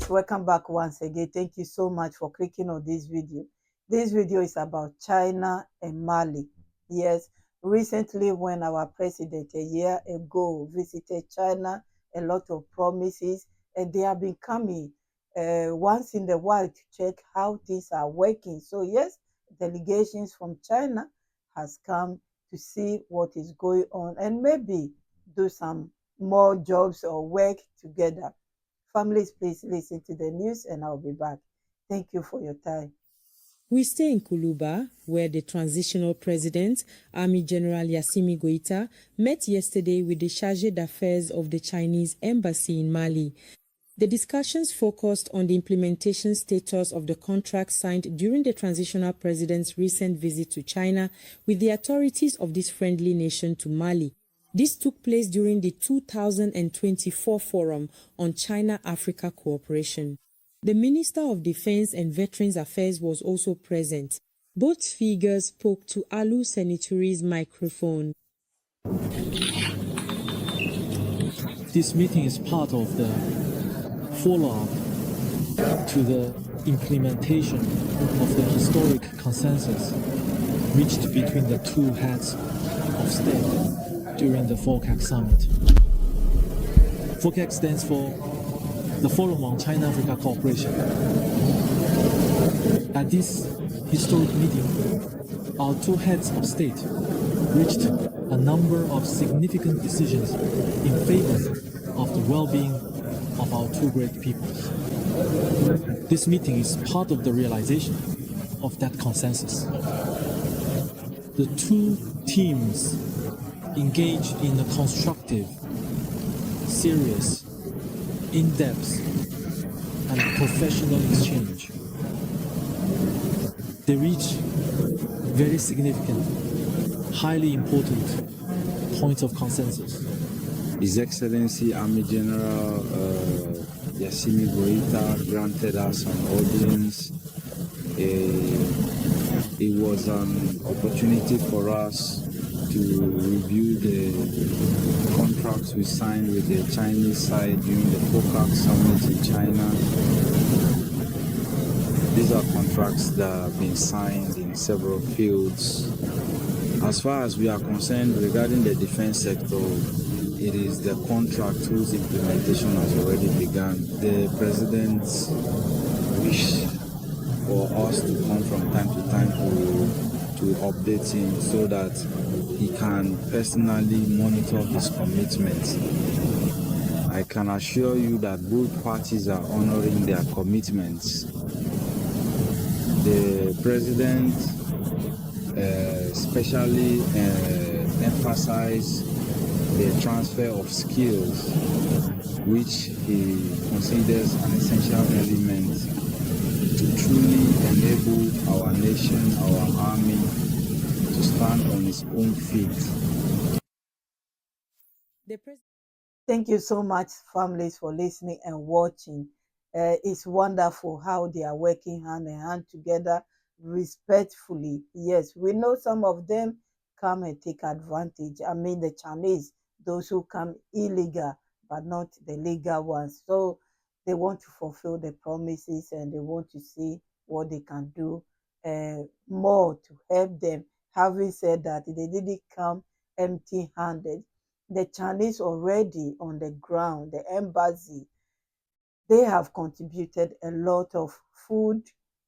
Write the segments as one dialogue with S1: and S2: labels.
S1: Families, welcome back once again. Thank you so much for clicking on this video. This video is about China and Mali. Yes, recently when our president a year ago visited China, a lot of promises, and they have been coming once in a while to check how things are working. So yes, delegations from China has come to see what is going on and maybe do some more jobs or work together. Families, please listen to the news and I'll be back. Thank you for your time.
S2: We stay in Kuluba, where the transitional president, Army General Assimi Goita, met yesterday with the Chargé d'Affaires of the Chinese Embassy in Mali. The discussions focused on the implementation status of the contract signed during the transitional president's recent visit to China with the authorities of this friendly nation to Mali. This took place during the 2024 Forum on China-Africa Cooperation. The Minister of Defense and Veterans Affairs was also present. Both figures spoke to Alu Senituri's microphone.
S3: This meeting is part of the follow-up to the implementation of the historic consensus reached between the two heads of state during the FOCAC summit. FOCAC stands for the Forum on China-Africa Cooperation. At this historic meeting, our two heads of state reached a number of significant decisions in favor of the well-being of our two great peoples. This meeting is part of the realization of that consensus. The two teams engaged in a constructive, serious, in-depth, and professional exchange. They reached very significant, highly important points of consensus.
S4: His Excellency Army General Assimi Goita granted us an audience. It was an opportunity for us to review the contracts we signed with the Chinese side during the FOCAC summit in China. These are contracts that have been signed in several fields. As far as we are concerned regarding the defense sector, it is the contract whose implementation has already begun. The president's wish for us to come from time to time to update him so that he can personally monitor his commitments. I can assure you that both parties are honoring their commitments. The president especially emphasized the transfer of skills, which he considers an essential element to truly enable our nation, our army, to stand on its own feet.
S1: Thank you so much, families, for listening and watching. It's wonderful how they are working hand in hand together respectfully. Yes, we know some of them come and take advantage. I mean, the Chinese, those who come illegal, but not the legal ones. So they want to fulfill the promises and they want to see what they can do more to help them. Having said that, they didn't come empty-handed. The Chinese already on the ground, the embassy, they have contributed a lot of food,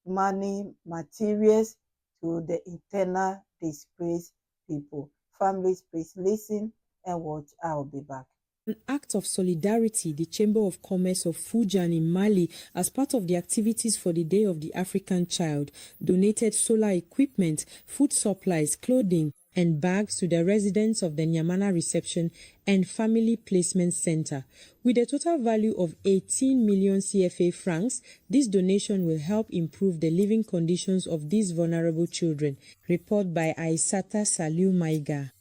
S1: money, materials to the internal displaced people. Families, please listen and watch. I'll be back.
S2: An act of solidarity, the Chamber of Commerce of Fujian in Mali, as part of the activities for the Day of the African Child, donated solar equipment, food supplies, clothing, and bags to the residents of the Nyamana Reception and Family Placement Center. With a total value of 18 million CFA francs, this donation will help improve the living conditions of these vulnerable children. Report by Aissata Saliu Maiga.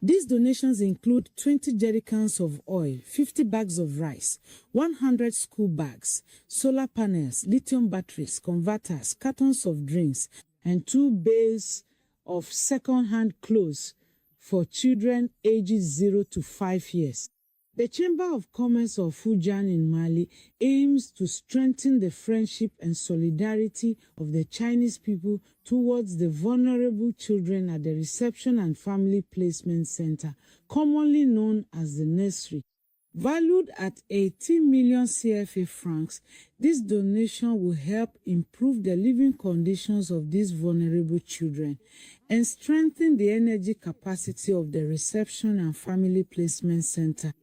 S2: These donations include 20 jerrycans of oil, 50 bags of rice, 100 school bags, solar panels, lithium batteries, converters, cartons of drinks, and 2 bales of second-hand clothes for children ages 0 to 5 years.
S5: The Chamber of Commerce of Fujian in Mali aims to strengthen the friendship and solidarity of the Chinese people towards the vulnerable children at the Reception and Family Placement Center, commonly known as the nursery. Valued at 18 million CFA francs, this donation will help improve the living conditions of these vulnerable children and strengthen the energy capacity of the Reception and Family Placement Center.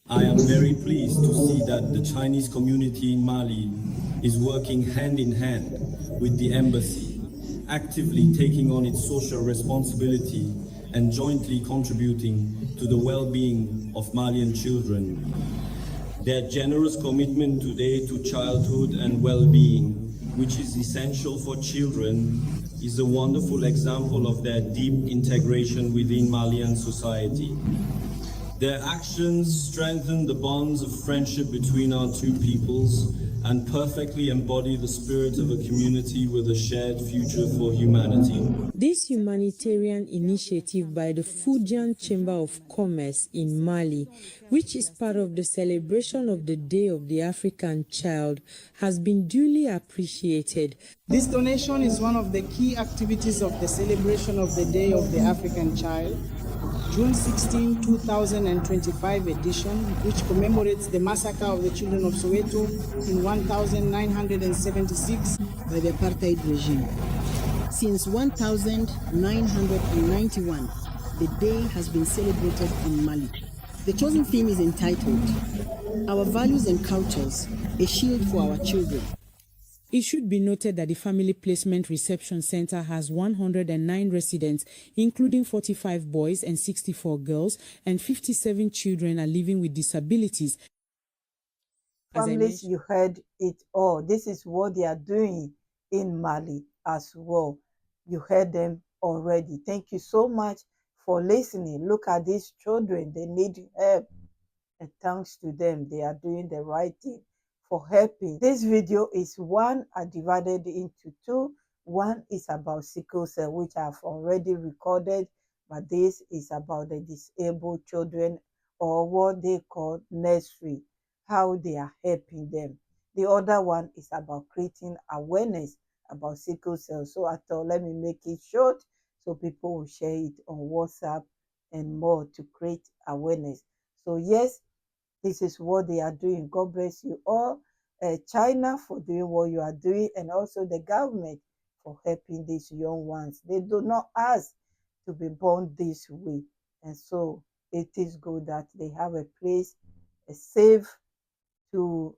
S6: I am very pleased to see that the Chinese community in Mali is working hand in hand with the embassy, actively taking on its social responsibility and jointly contributing to the well-being of Malian children. Their generous commitment today to childhood and well-being, which is essential for children, is a wonderful example of their deep integration within Malian society. Their actions strengthen the bonds of friendship between our two peoples and perfectly embody the spirit of a community with a shared future for humanity.
S2: This humanitarian initiative by the Fujian Chamber of Commerce in Mali, which is part of the celebration of the Day of the African Child, has been duly appreciated.
S7: This donation is one of the key activities of the celebration of the Day of the African Child, June 16, 2025 edition, which commemorates the massacre of the children of Soweto in 1976 by the apartheid regime. Since 1991, the day has been celebrated in Mali. The chosen theme is entitled, Our Values and Cultures, a Shield for Our Children.
S2: It should be noted that the Family Placement Reception Center has 109 residents, including 45 boys and 64 girls, and 57 children are living with disabilities.
S1: Families, you heard it all. This is what they are doing in Mali as well. You heard them already. Thank you so much for listening. Look at these children. They need help. And thanks to them, they are doing the right thing for helping. This video is one are divided into two. One is about sickle cell, which I've already recorded, but this is about the disabled children, or what they call nursery, how they are helping them. The other one is about creating awareness about sickle cell. So I thought, let me make it short so people will share it on WhatsApp and more to create awareness. So yes, this is what they are doing. God bless you all. China for doing what you are doing, and also the government for helping these young ones. They do not ask to be born this way. And so it is good that they have a place, safe to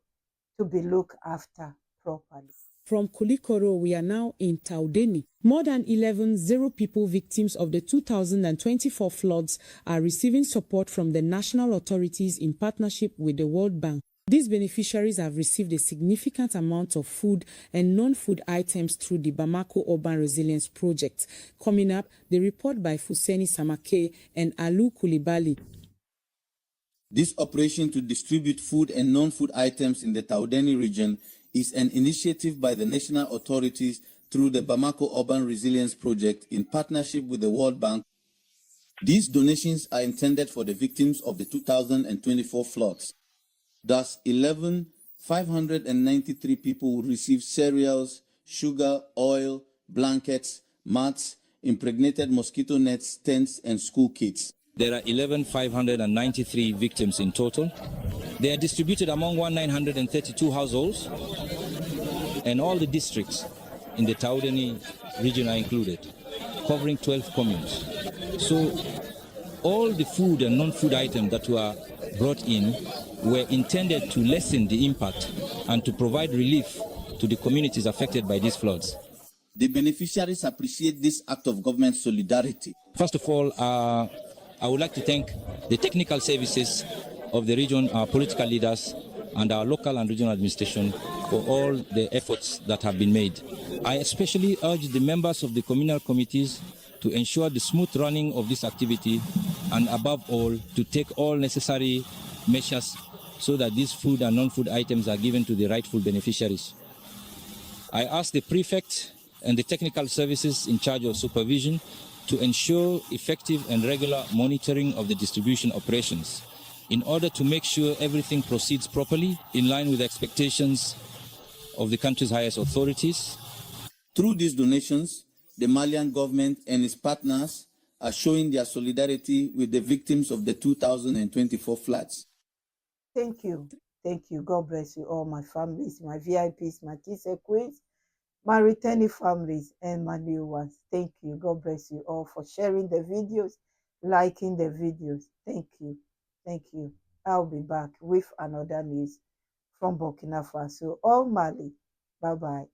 S1: be looked after properly.
S2: From Kulikoro, we are now in Taudeni. More than 11 people victims of the 2024 floods are receiving support from the national authorities in partnership with the World Bank. These beneficiaries have received a significant amount of food and non-food items through the Bamako Urban Resilience Project. Coming up, the report by Fuseni Samake and Alu Kulibali.
S8: This operation to distribute food and non-food items in the Taudeni region is an initiative by the national authorities through the Bamako Urban Resilience Project in partnership with the World Bank. These donations are intended for the victims of the 2024 floods. Thus, 593 people will receive cereals, sugar, oil, blankets, mats, impregnated mosquito nets, tents, and school kits.
S9: There are 593 victims in total. They are distributed among 1,932 households, and all the districts in the Taudeni region are included, covering 12 communes. So all the food and non-food items that were brought in were intended to lessen the impact and to provide relief to the communities affected by these floods.
S8: The beneficiaries appreciate this act of government solidarity.
S9: First of all, I would like to thank the technical services of the region, our political leaders, and our local and regional administration for all the efforts that have been made. I especially urge the members of the communal committees to ensure the smooth running of this activity, and above all, to take all necessary measures so that these food and non-food items are given to the rightful beneficiaries. I ask the prefect and the technical services in charge of supervision to ensure effective and regular monitoring of the distribution operations. in order to make sure everything proceeds properly in line with the expectations of the country's highest authorities.
S8: Through these donations, the Malian government and its partners are showing their solidarity with the victims of the 2024 floods.
S1: Thank you. Thank you. God bless you all, my families, my VIPs, my kings and queens, my returning families, and my new ones. Thank you. God bless you all for sharing the videos, liking the videos. Thank you. Thank you. I'll be back with another news from Burkina Faso or Mali. Bye-bye.